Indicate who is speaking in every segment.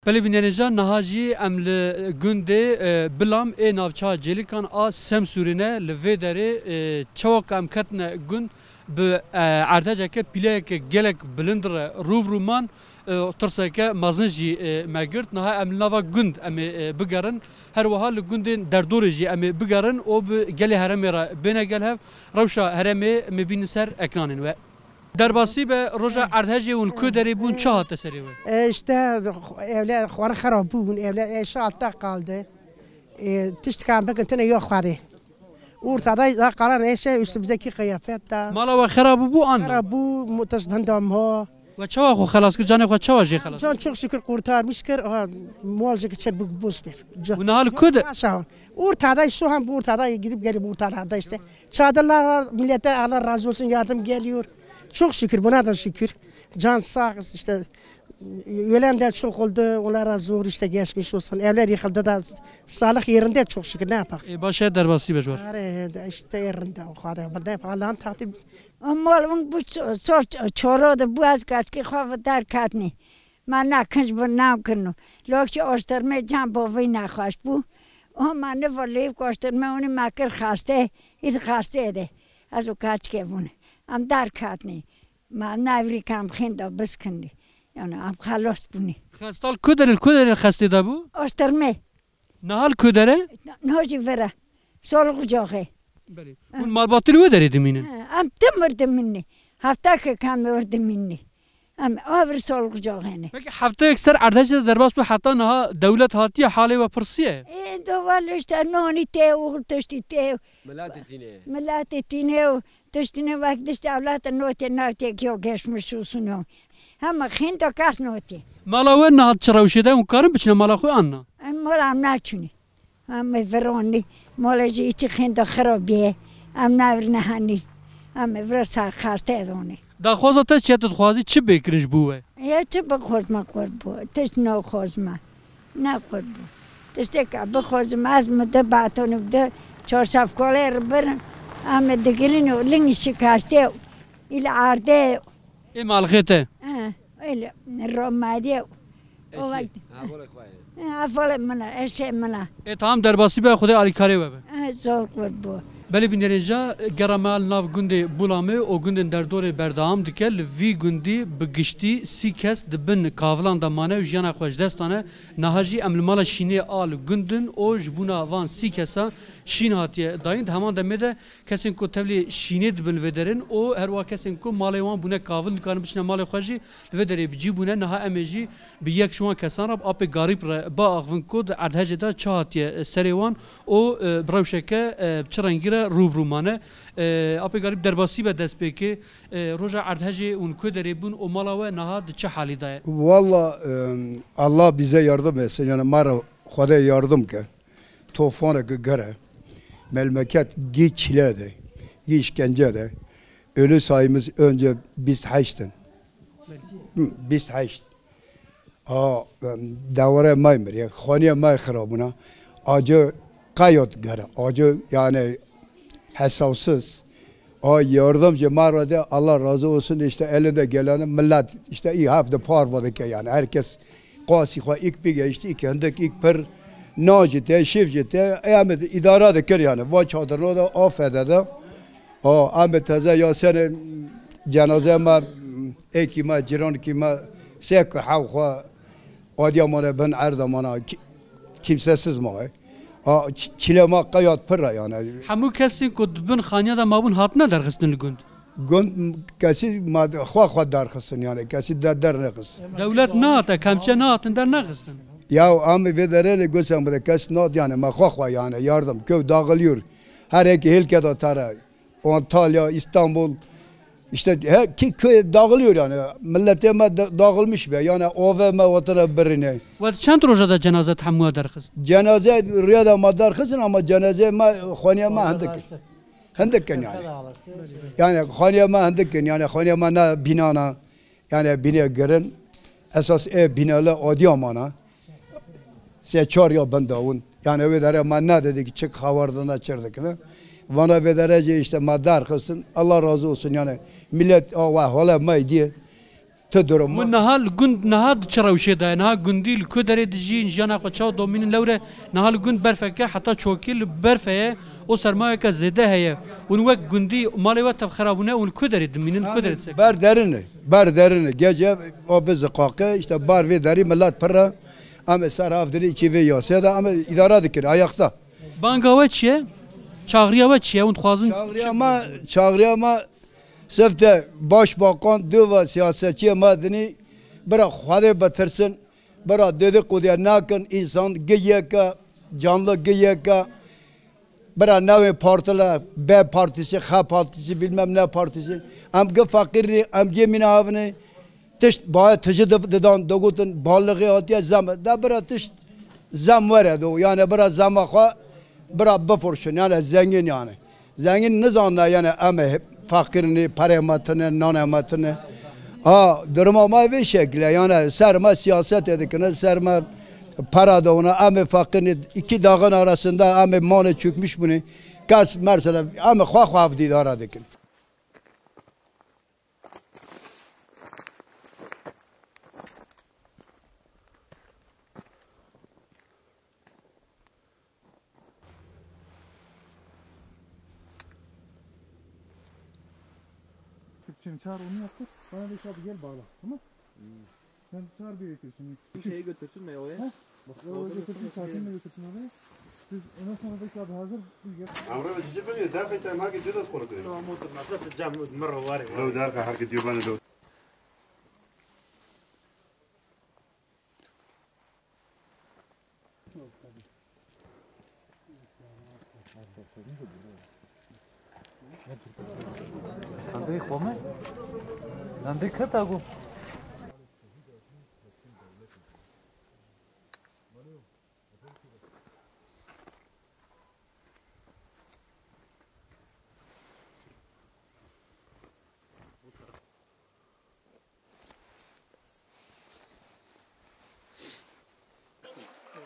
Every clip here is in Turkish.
Speaker 1: Peli binêrêja nahajî em li gundê bilam ê navçeya Cêlîkan a Semsûrîne li vê derê çewek em ketine gund bi erdheceke pîleyeke gelek bilind re rûbrûman tirseke mezin jî me girt niha em li nava gund em ê bigerin her wiha li gundên derdorê jî em ê bigerin û bi gelê herêmê re bêne gel hev rewşa herêmê em bînin ser ekranên we. Derbasî be roja erdhejê û ku derê bûn çi hate serê we?
Speaker 2: İşte evler xwar xerab bûn, evler eşya altta kaldı. Tiştkan bakın tane yok xwarê. Ortada kalan eşya üstümüzdeki kıyafet de.
Speaker 1: Mala ve xerab bû an.
Speaker 2: Xerab bû, mutasbendam ha.
Speaker 1: Ve çawa xwe xelas kir canê xwe çawa jê xelas?
Speaker 2: Can çok şükür kurtarmış kir. Muhalcık içer bu buzdur.
Speaker 1: Bu nahal ku de?
Speaker 2: Ortada şu an bu ortada gidip gelip ortalarda işte. Çadırlar var, millete Allah razı olsun yardım geliyor. Çok şükür buna da şükür. Can sağ işte ölen de çok oldu. Onlara zor işte geçmiş olsun. Evler yıkıldı da sağlık yerinde çok şükür ne yapak.
Speaker 1: Başa derbasî be jwar.
Speaker 2: İşte yerinde o kadar. Allah'ın takdir.
Speaker 3: Ama bu çoro da bu az kaçki xava der katni. Man nakınç bu nam kırnım. Lokçu oşturma can bovi nakhaş bu. Ama ne varlığı koşturma onu makır haste. İd haste de. Az o kaçki bunu. Am der katni. Man navri kam xinda bıskındı. Yani am xalos bunu.
Speaker 1: Xestal ku derê xestê de bû?
Speaker 3: Oşturma.
Speaker 1: Nahal ku dere?
Speaker 3: Noji vera. Soluk joxe.
Speaker 1: Belê. Hûn malbatî li wê derê dimînin?
Speaker 3: Am tımırdı minni. Hafta ki kam vurdu minni. Am avr soluk joxene.
Speaker 1: Peki hefteyek ser erdhejê de derbas bû heta niha dewlet hatiye halê ve pirsiye?
Speaker 3: Doval işte noni te oğul tuşti te. Millet tine. Tuştine vakti işte avlat note navte ki o geçmiş olsun o. Ama xinto kas note.
Speaker 1: Mala we niha çi rewşê de hûn karin biçine mala xwe an na?
Speaker 3: Molam naçuni. Am veroni. Mola jî içi xinto xirabiye. Am navr nehani. Am vrasa xaste edoni.
Speaker 1: Daxwaza te çi te dixwazî çi bêkirin ji bû we?
Speaker 3: Ya çi bixwazma xwar bu. Tiş naxwazma. Naxwar bu. Tişteka bixwazma az mı de batonu de çarşafkoler birin. Am digirin o lingi şikaste. İl arde.
Speaker 1: Ê malxê te?
Speaker 3: Öyle romadiye. O vakti. Afole mana, eşe mana.
Speaker 1: Ê tamam derbasî be xwedê alîkarê we be.
Speaker 3: Zor xwar bu.
Speaker 1: Belê binêrêja geramel nav gundê Bulamê û gundên derdorê berdewam dike li vî gundî bi giştî sî kes dibin kavilan de mane û jiyana xwe ji dest dane niha jî em li mala şînê a li gundin û ji bûna van sî kesa şîn hatiye dayîn di heman demê de kesên ku tevlî şînê dibin li vê derin û her wa kesên ku malê wan bûne kavil dikarin biçine malê xwe jî li vê derê bicî bûne niha em ê jî bi yek ji wan kesan re apê garîb re biaxivin ku di erdhejê de çi hatiye serê wan û bi rewşeke çi rengî re rûbrûmane apê garîb derbasî be dest pêkê roja erdhejê û ku derê bûn û mala we niha di çi halî de ye?
Speaker 4: Valla Allah bize yardım etsin. Yani mara Xwedê yardım ke. Tofaneke gere. Memleket gi çile de. Gi işkence de. Ölü sayımız önce 28'tin. 28. Davre maymır ya. Xwaniye may xirabuna. Acı kayot gere. Acı yani hesapsız. Yardımcı marada Allah razı olsun işte elinde geleni millet işte iyi hafta parvadı ki yani herkes qasi xwe ilk bir geçti ilk hendik ilk per nacite şifcite Ahmet idare dikir yani va çadırına da affedede Ahmet teze ya sen cenaze ma ekima ciran kima sek havxa adamana ben erdamana kimsesiz ma çilema kayat pırra yani.
Speaker 1: Hemû kesên ku dibin xaniya de mabûn hatine derxistin li gund?
Speaker 4: Gund kesi xwe derxistin yani kesi der nexist.
Speaker 1: Dewlet nehate kemçe nehatin der nexistin.
Speaker 4: Ya amı ve derele görsem bu da kes not yani ma xwe yani yardım köy dağılıyor. Her iki hilkede tara Antalya, İstanbul işte her ki köy dağılıyor yani. Millete dağılmış be yani AVM vatana birine.
Speaker 1: Ve çend rojada cenaze hemû derxist?
Speaker 4: Cenaze rüyada ma derxistin ama cenaze ma xaniye ma hendikin yani. Yani xaniye ma hendikin yani xaniye ma ne binana yani bina girin esas binalı adiyamana. Çar ya bendavun yani öyle dere ma ne dedi ki çık havardına çırdık ne. Vana ve derece işte madar kılsın Allah razı olsun yani millet hala may diye تدرم
Speaker 1: من نهال گند نهاد چراوشه ده نه گندیل کدره دجین جانا خو چاو دومین لوره نهال گند برفکه حتی چوکیل برفه او سرمایه که زده هه اون وقت گندی مالی وقت خرابونه اون کدره دمینن کدره تسک
Speaker 4: بر درنه gece o biz kalkı işte bar ve dari millet para ama saraf dili ki ve yasa da ama idare dikin ayakta.
Speaker 1: بانگاوه چیه؟ چاغریاوه چیه؟ اون خوازن
Speaker 4: çağrıyama sefte başbakan dü ve siyasetçi madeni bırak xwade batırsın bırak dedikoduya nakın insan giyeka canlı giyeka bırak neve partiler B partisi, H partisi bilmem ne partisi amge fakiri amge minavne tişt bağı tıcı dedan dogutun balığı atiye zam da bırak tişt zam var ya yani bırak zama xwa bırak bafurşun yani zengin yani zengin ne zanla yani ama fakirini, paramatını, nanamatını. Durmama bir şekilde yani serma siyaset edikine serma para da ona ama fakirini iki dağın arasında ama malı çökmüş bunu. Kas mesela ama khaf didara dikin.
Speaker 5: Şimdi çağır onu yaptık. Bana da işte abi gel bağla. Tamam? Sen çağır bir ekip şimdi.
Speaker 6: Bir şeye götürsün ne oraya?
Speaker 5: Bak oraya götürsün, sakinle götürsün oraya. Biz ondan sonra da işte abi hazır. Biz gel.
Speaker 7: Amra cici beni derka işte market diyor da skor koyuyor.
Speaker 6: Tamam otur nasıl cam مرة var.
Speaker 7: Lo derka hareket diyor bana lo.
Speaker 5: Andrei Home? Andrei Katago.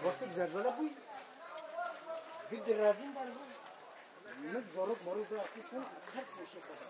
Speaker 2: وقتی زلزله بود bir de ravin var. Ne zoruk moruk bırakıyorsun, her şey kadar.